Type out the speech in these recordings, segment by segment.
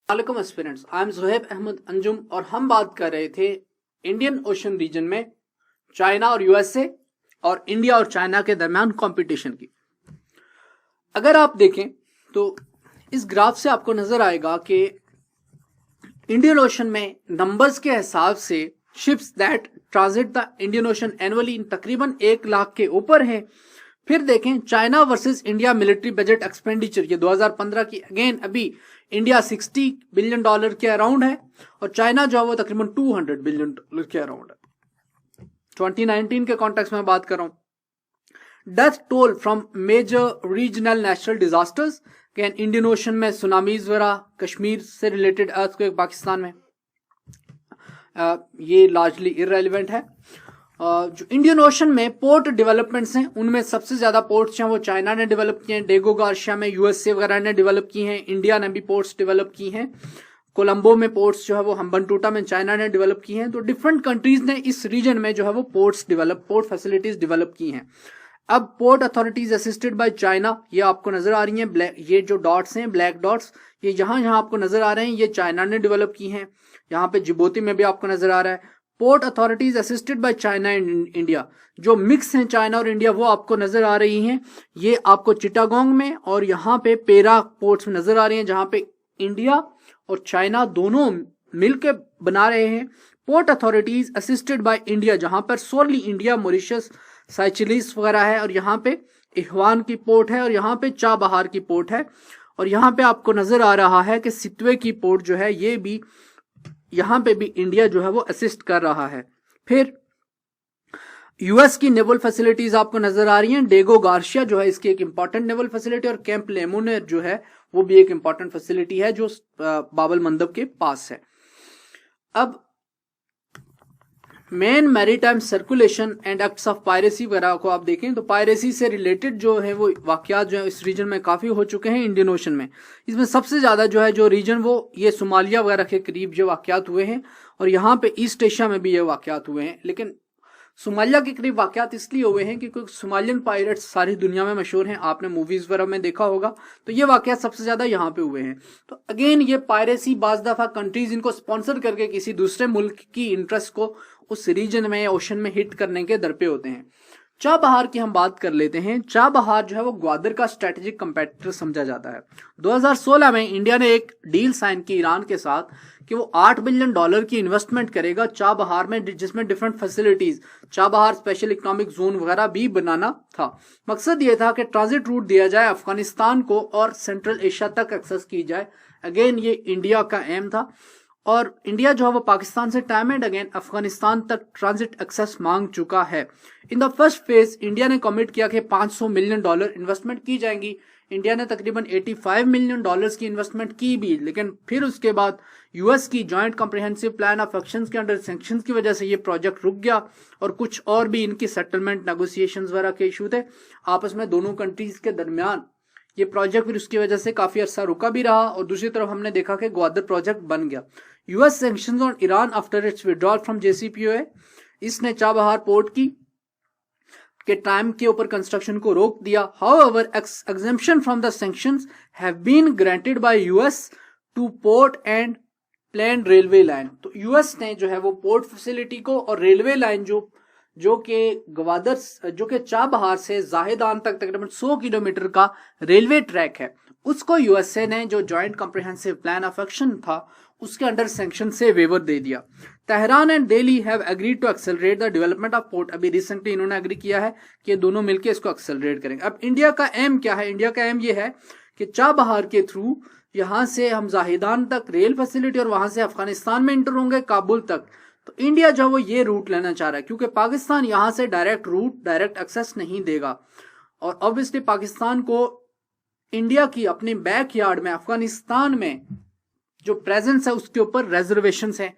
वालेकुम aspirants, I am Zuhaib Ahmad Anjum और हम बात कर रहे थे इंडियन ओशन रीजन में चाइना और यूएसए और इंडिया और चाइना के दरमियान कंपटीशन की। अगर आप देखें तो इस ग्राफ से आपको नजर आएगा कि इंडियन ओशन में नंबर्स के हिसाब से ships that transit the Indian ocean annually तकरीबन 1 लाख के ऊपर है। फिर देखें China versus India military budget expenditure, ये 2015 की अगेन अभी इंडिया $60 बिलियन के अराउंड है और चाइना जो है वो तकरीबन $200 बिलियन के अराउंड है। 2019 के कॉन्टेक्स्ट में बात कर रहा हूं। Death toll from major regional natural disasters, Indian ocean में सुनामीज वगैरह, कश्मीर से रिलेटेड अर्थक्वेक पाकिस्तान में, ये लार्जली इररेलेवेंट है। जो इंडियन ओशन में पोर्ट डेवलपमेंट्स हैं उनमें सबसे ज्यादा पोर्ट्स हैं वो चाइना ने डेवलप किए हैं, डेगो गार्शिया में यूएसए वगैरह ने डेवलप की हैं, इंडिया ने भी पोर्ट्स डेवलप की हैं, कोलंबो में पोर्ट्स जो है वो हम्बनटोटा में चाइना ने डेवलप की हैं। तो डिफरेंट कंट्रीज ने इस रीजन में जो है वो पोर्ट फैसिलिटीज डेवलप की हैं। अब port authorities assisted by China, ये आपको नजर आ रही हैं, ये जो डॉट्स हैं ब्लैक डॉट्स, ये जहां जहां आपको नजर आ रहे हैं ये चाइना ने डेवलप की हैं। यहाँ पे जिबूती में भी आपको नजर आ रहा है port authorities assisted by China and India, जो मिक्स हैं चाइना और इंडिया वो आपको नजर आ रही हैं। ये आपको चिटागोंग में और यहाँ पे पेरा पोर्ट्स में नजर आ रही हैं जहां पे इंडिया और चाइना दोनों मिलकर बना रहे हैं। Port authorities assisted by India जहां पर सोलली इंडिया, मॉरिशस, साइचिलिस वगैरह है, और यहाँ पे इहवान की पोर्ट है और यहाँ पे चाबहार की पोर्ट है, और यहाँ पे आपको नजर आ रहा है कि सितवे की पोर्ट जो है ये भी, यहां पे भी इंडिया जो है वो असिस्ट कर रहा है। फिर यूएस की नेवल फैसिलिटीज आपको नजर आ रही हैं, डेगो गार्शिया जो है इसकी एक इंपॉर्टेंट नेवल फैसिलिटी, और कैंप लेमोनेर जो है वो भी एक इंपॉर्टेंट फैसिलिटी है जो बाबल मंदब के पास है। अब main maritime circulation and acts of piracy वगैरह को आप देखें तो पायरेसी से रिलेटेड जो है वो वाकयात जो है इस रीजन में काफी हो चुके हैं इंडियन ओशन में। इसमें सबसे ज्यादा जो है जो रीजन वो ये सोमालिया वगैरह के करीब जो वाकयात हुए हैं, और यहाँ पे ईस्ट एशिया में भी ये वाकयात हुए हैं। लेकिन सोमालिया के करीब वाकयात इसलिए हुए हैं क्योंकि सोमालियन पायरेट्स सारी दुनिया में मशहूर हैं, आपने मूवीज वगैरह में देखा होगा, तो ये वाकयात सबसे ज्यादा यहाँ पे हुए हैं। तो अगेन ये पायरेसी बाज दफा कंट्रीज इनको स्पॉन्सर करके किसी दूसरे मुल्क की इंटरेस्ट को उस रीजन में या ओशन में हिट करने के दर पे होते हैं। चाबहार की हम बात कर लेते हैं। चाबहार जो है वो ग्वादर का स्ट्रेटेजिक कंपेटिटर समझा जाता है। 2016 में इंडिया ने एक डील साइन की ईरान के साथ कि वो $8 बिलियन की इन्वेस्टमेंट करेगा चाबहार में, जिसमें different facilities, Chabahar special economic zone वगैरह भी बनाना था। मकसद ये था कि ट्रांजिट रूट दिया जाए अफगानिस्तान को और सेंट्रल एशिया तक एक्सेस की जाए। अगेन ये इंडिया का एम था, और इंडिया जो है वो पाकिस्तान से टाइम एंड अगेन अफगानिस्तान तक ट्रांजिट एक्सेस मांग चुका है। In the first phase India ने कमिट किया कि $500 मिलियन इन्वेस्टमेंट की जाएंगी। इंडिया ने तकरीबन $85 मिलियन की इन्वेस्टमेंट की भी, लेकिन फिर उसके बाद यूएस की joint comprehensive plan of actions के अंडर सैंक्शंस की वजह से ये प्रोजेक्ट रुक गया, और कुछ और भी इनकी सेटलमेंट नेगोशिएशंस वगैरह के इशू थे आपस में दोनों कंट्रीज के दरमियान। ये प्रोजेक्ट फिर उसकी वजह से काफी अरसा रुका भी रहा, और दूसरी तरफ हमने देखा कि ग्वादर प्रोजेक्ट बन गया। US sanctions on Iran after its withdrawal from JCPOA, इसने चाबहार पोर्ट की के टाइम के ऊपर कंस्ट्रक्शन को रोक दिया। However exemption from the sanctions have been granted by US to port and planned railway line. तो यूएस ने जो है वो पोर्ट फैसिलिटी को और रेलवे लाइन जो कि चाबहार से जाहिदान तक तकरीबन 100 किलोमीटर का रेलवे ट्रैक है, उसको यूएसए ने जो joint comprehensive plan of action था उसके अंडर सैंक्शन से वेवर दे दिया। Tehran and Delhi have agreed to accelerate the development of port, अभी रिसेंटली इन्होंने एग्री किया है कि दोनों मिलकर इसको एक्सेलरेट करेंगे। अब इंडिया का एम क्या है? इंडिया का एम ये है कि चाबहार के थ्रू यहां से हम जाहिदान तक रेल फैसिलिटी और वहां से अफगानिस्तान में इंटर होंगे काबुल तक। तो इंडिया जो वो ये रूट लेना चाह रहा है क्योंकि पाकिस्तान यहां से डायरेक्ट एक्सेस नहीं देगा, और ऑब्वियसली पाकिस्तान को इंडिया की अपने बैकयार्ड में अफगानिस्तान में जो प्रेजेंस है उसके ऊपर रेजर्वेशंस हैं।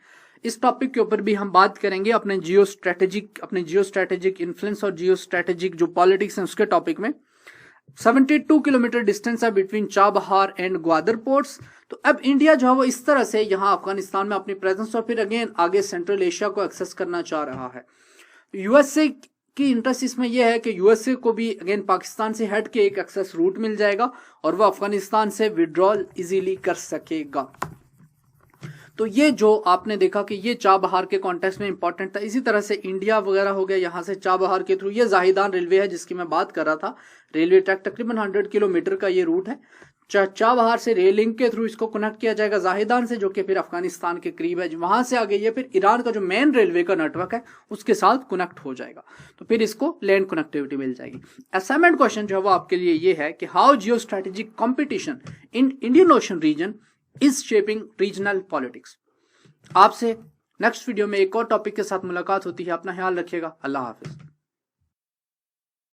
इस टॉपिक के ऊपर भी हम बात करेंगे अपने जियो स्ट्रेटेजिक इन्फ्लुएंस और जियो स्ट्रेटेजिक जो पॉलिटिक्स है उसके टॉपिक में। 72 किलोमीटर डिस्टेंस है between Chabahar and Gwadar ports. तो अब इंडिया जो है वो इस तरह से यहाँ अफगानिस्तान में अपनी प्रेजेंस और फिर अगेन आगे सेंट्रल एशिया को एक्सेस करना चाह रहा है। यूएसए की इंटरेस्ट इसमें यह है कि यूएसए को भी अगेन पाकिस्तान से हट के एक एक्सेस रूट मिल जाएगा और वह अफगानिस्तान से विड्रॉल इजीली कर सकेगा। तो ये जो आपने देखा कि ये चाबहार के कॉन्टेक्स्ट में इंपॉर्टेंट था। इसी तरह से इंडिया वगैरह हो गया, यहाँ से चाबहार के थ्रू ये जाहिदान रेलवे है जिसकी मैं बात कर रहा था। रेलवे ट्रैक तकरीबन 100 किलोमीटर का ये रूट है। चाबहार से रेलिंग के थ्रू इसको कनेक्ट किया जाएगा जाहिदान से, जो कि फिर अफगानिस्तान के करीब है। वहां से आगे ये फिर ईरान का जो मेन रेलवे का नेटवर्क है उसके साथ कनेक्ट हो जाएगा, तो फिर इसको लैंड कनेक्टिविटी मिल जाएगी। असाइनमेंट क्वेश्चन जो है वो आपके लिए ये है कि how geo strategic competition in Indian ocean region is shaping regional politics. आपसे नेक्स्ट वीडियो में एक और टॉपिक के साथ मुलाकात होती है। अपना ख्याल रखिएगा। अल्लाह हाफिज।